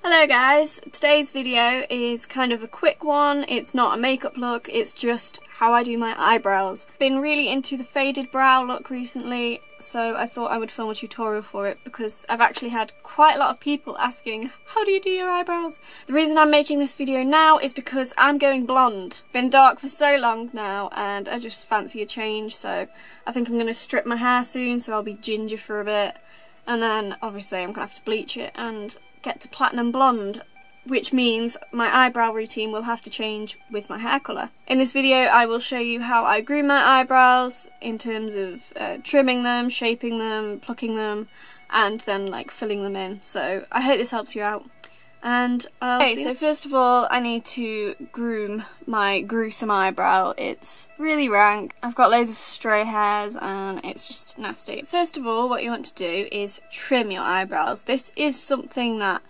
Hello guys, today's video is kind of a quick one. It's not a makeup look, it's just how I do my eyebrows. Been really into the faded brow look recently, so I thought I would film a tutorial for it because I've actually had quite a lot of people asking, how do you do your eyebrows? The reason I'm making this video now is because I'm going blonde. Been dark for so long now and I just fancy a change, so I think I'm going to strip my hair soon so I'll be ginger for a bit, and then obviously I'm going to have to bleach it and get to platinum blonde, which means my eyebrow routine will have to change with my hair colour. In this video I will show you how I groom my eyebrows in terms of trimming them, shaping them, plucking them, and then like filling them in. So I hope this helps you out. And okay, so first of all I need to groom my gruesome eyebrow. It's really rank. I've got loads of stray hairs and it's just nasty. First of all, what you want to do is trim your eyebrows. This is something that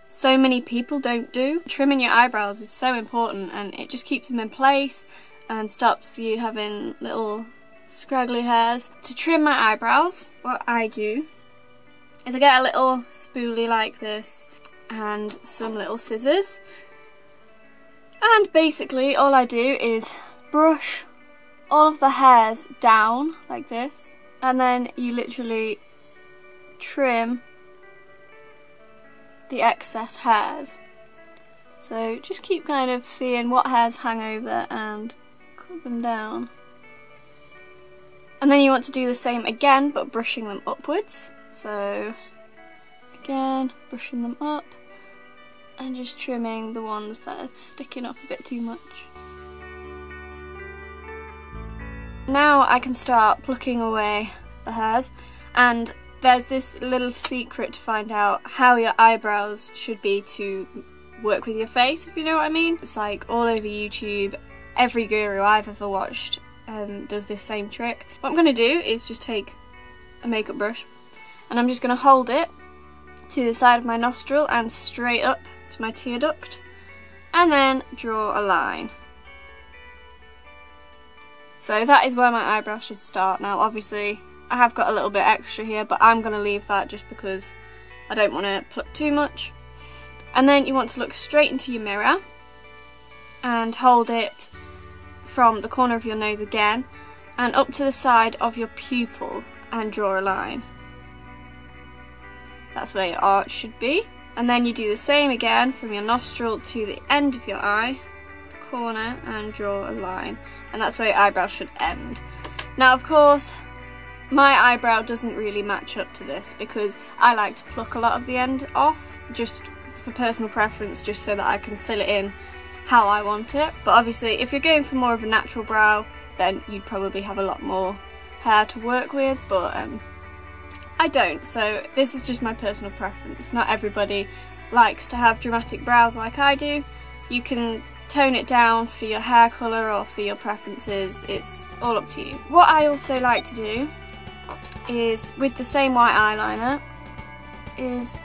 so many people don't do. Trimming your eyebrows is so important and it just keeps them in place and stops you having little scraggly hairs. To trim my eyebrows, what I do is I get a little spoolie like this and some little scissors, and basically all I do is brush all of the hairs down like this, and then you literally trim the excess hairs. So just keep kind of seeing what hairs hang over and cut them down. And then you want to do the same again but brushing them upwards. So again, brushing them up and just trimming the ones that are sticking up a bit too much. Now I can start plucking away the hairs, and there's this little secret to find out how your eyebrows should be to work with your face, if you know what I mean. It's like all over YouTube. Every guru I've ever watched does this same trick. What I'm going to do is just take a makeup brush and I'm just going to hold it to the side of my nostril and straight up to my tear duct, and then draw a line. So that is where my eyebrow should start. Now obviously I have got a little bit extra here, but I'm going to leave that just because I don't want to pluck too much. And then you want to look straight into your mirror and hold it from the corner of your nose again and up to the side of your pupil and draw a line. That's where your arch should be. And then you do the same again from your nostril to the end of your eye, the corner, and draw a line. And that's where your eyebrow should end. Now of course, my eyebrow doesn't really match up to this because I like to pluck a lot of the end off, just for personal preference, just so that I can fill it in how I want it. But obviously if you're going for more of a natural brow, then you'd probably have a lot more hair to work with, but I don't, so this is just my personal preference. Not everybody likes to have dramatic brows like I do. You can tone it down for your hair colour or for your preferences, it's all up to you. What I also like to do is, with the same white eyeliner, is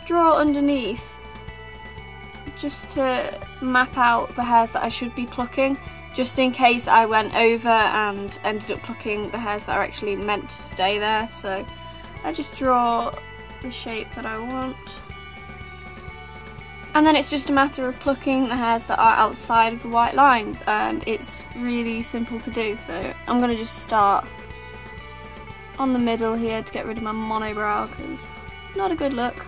draw underneath just to map out the hairs that I should be plucking, just in case I went over and ended up plucking the hairs that are actually meant to stay there. So I just draw the shape that I want. And then it's just a matter of plucking the hairs that are outside of the white lines, and it's really simple to do. So I'm going to just start on the middle here to get rid of my monobrow because it's not a good look.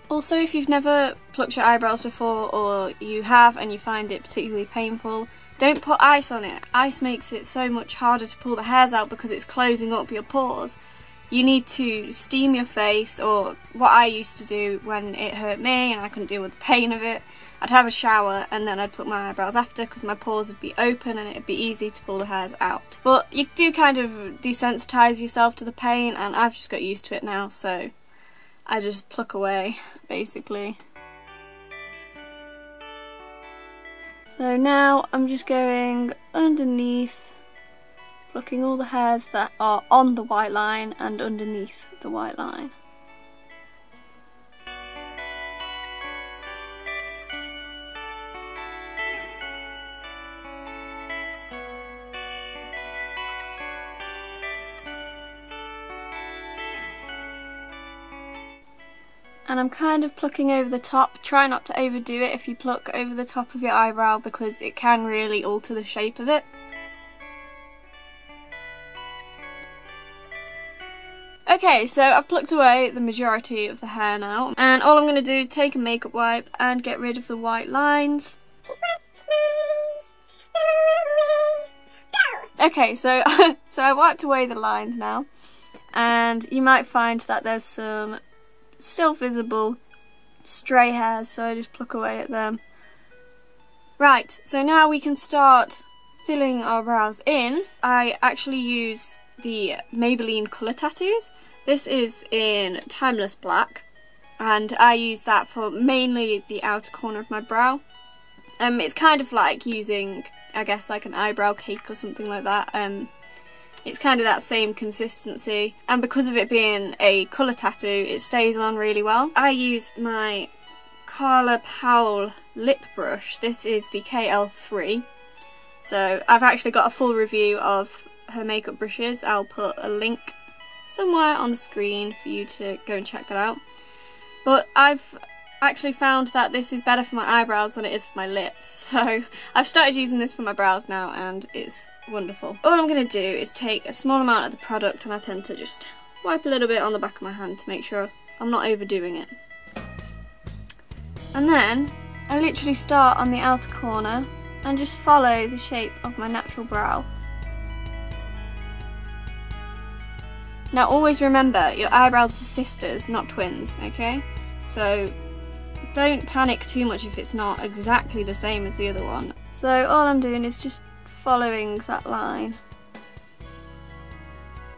Also, if you've never plucked your eyebrows before, or you have and you find it particularly painful, don't put ice on it. Ice makes it so much harder to pull the hairs out because it's closing up your pores. You need to steam your face, or what I used to do when it hurt me and I couldn't deal with the pain of it, I'd have a shower and then I'd pluck my eyebrows after because my pores would be open and it'd be easy to pull the hairs out. But you do kind of desensitise yourself to the pain, and I've just got used to it now, so I just pluck away, basically. So now I'm just going underneath, plucking all the hairs that are on the white line and underneath the white line. And I'm kind of plucking over the top. Try not to overdo it if you pluck over the top of your eyebrow because it can really alter the shape of it. Okay, so I've plucked away the majority of the hair now, and all I'm going to do is take a makeup wipe and get rid of the white lines. Okay, so I wiped away the lines now, and you might find that there's some still visible stray hairs, so I just pluck away at them. Right, so now we can start filling our brows in. I actually use the Maybelline Colour Tattoos. This is in Timeless Black, and I use that for mainly the outer corner of my brow. It's kind of like using, I guess, like an eyebrow cake or something like that. It's kind of that same consistency, and because of it being a colour tattoo, it stays on really well. I use my Carla Powell lip brush. This is the KL3. So I've actually got a full review of her makeup brushes. I'll put a link somewhere on the screen for you to go and check that out. But I've actually found that this is better for my eyebrows than it is for my lips, so I've started using this for my brows now and it's wonderful. All I'm going to do is take a small amount of the product, and I tend to just wipe a little bit on the back of my hand to make sure I'm not overdoing it. And then I literally start on the outer corner and just follow the shape of my natural brow. Now always remember, your eyebrows are sisters, not twins, okay? So don't panic too much if it's not exactly the same as the other one. So all I'm doing is just following that line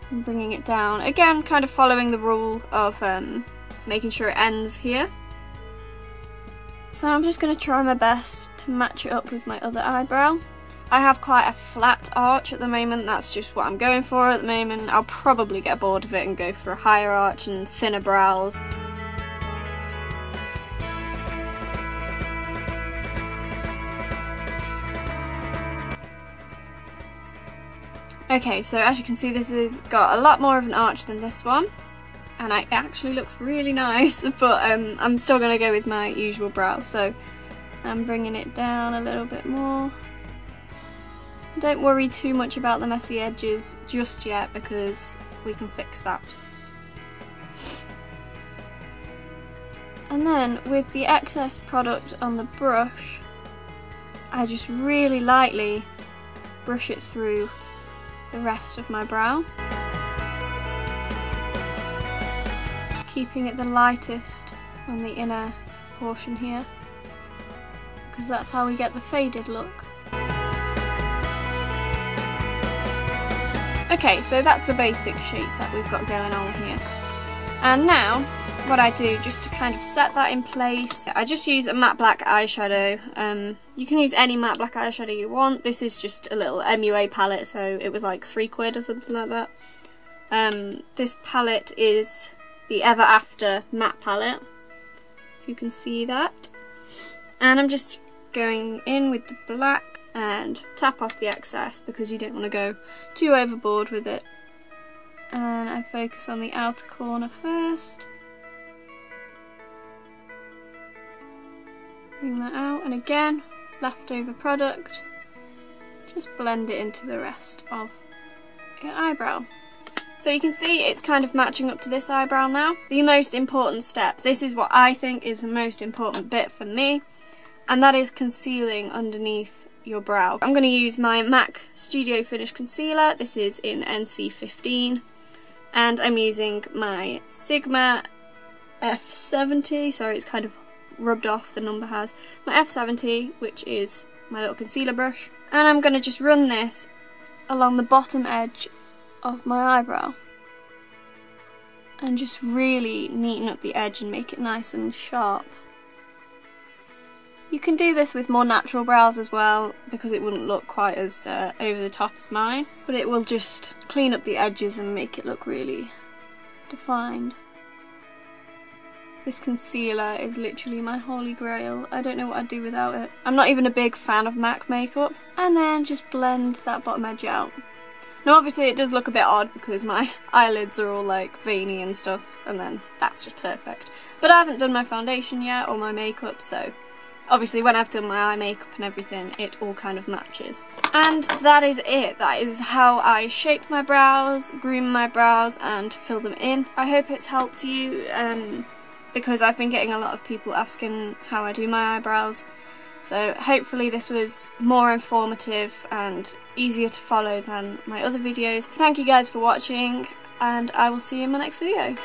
and bringing it down. Again, kind of following the rule of making sure it ends here. So I'm just going to try my best to match it up with my other eyebrow. I have quite a flat arch at the moment, that's just what I'm going for at the moment. I'll probably get bored of it and go for a higher arch and thinner brows. Okay, so as you can see, this has got a lot more of an arch than this one, and it actually looks really nice, but I'm still going to go with my usual brow, so I'm bringing it down a little bit more. Don't worry too much about the messy edges just yet because we can fix that. And then with the excess product on the brush, I just really lightly brush it through the rest of my brow, keeping it the lightest on the inner portion here, because that's how we get the faded look. Okay, so that's the basic shape that we've got going on here. And now, what I do just to kind of set that in place, I just use a matte black eyeshadow. You can use any matte black eyeshadow you want. This is just a little MUA palette, so it was like £3 or something like that. This palette is the Ever After matte palette, if you can see that. And I'm just going in with the black and tap off the excess because you don't want to go too overboard with it. And I focus on the outer corner first. Bring that out, and again, leftover product, just blend it into the rest of your eyebrow. So you can see it's kind of matching up to this eyebrow now. The most important step, this is what I think is the most important bit for me, and that is concealing underneath your brow. I'm going to use my MAC Studio Finish Concealer. This is in NC15, and I'm using my Sigma F70, sorry it's kind of rubbed off, the number has, my F70, which is my little concealer brush, and I'm going to just run this along the bottom edge of my eyebrow and just really neaten up the edge and make it nice and sharp. You can do this with more natural brows as well because it wouldn't look quite as over the top as mine, but it will just clean up the edges and make it look really defined. This concealer is literally my holy grail. I don't know what I'd do without it. I'm not even a big fan of MAC makeup. And then just blend that bottom edge out. Now obviously it does look a bit odd because my eyelids are all like veiny and stuff, and then that's just perfect. But I haven't done my foundation yet or my makeup, so obviously when I've done my eye makeup and everything, it all kind of matches. And that is it. That is how I shape my brows, groom my brows and fill them in. I hope it's helped you because I've been getting a lot of people asking how I do my eyebrows. So hopefully this was more informative and easier to follow than my other videos. Thank you guys for watching, and I will see you in my next video.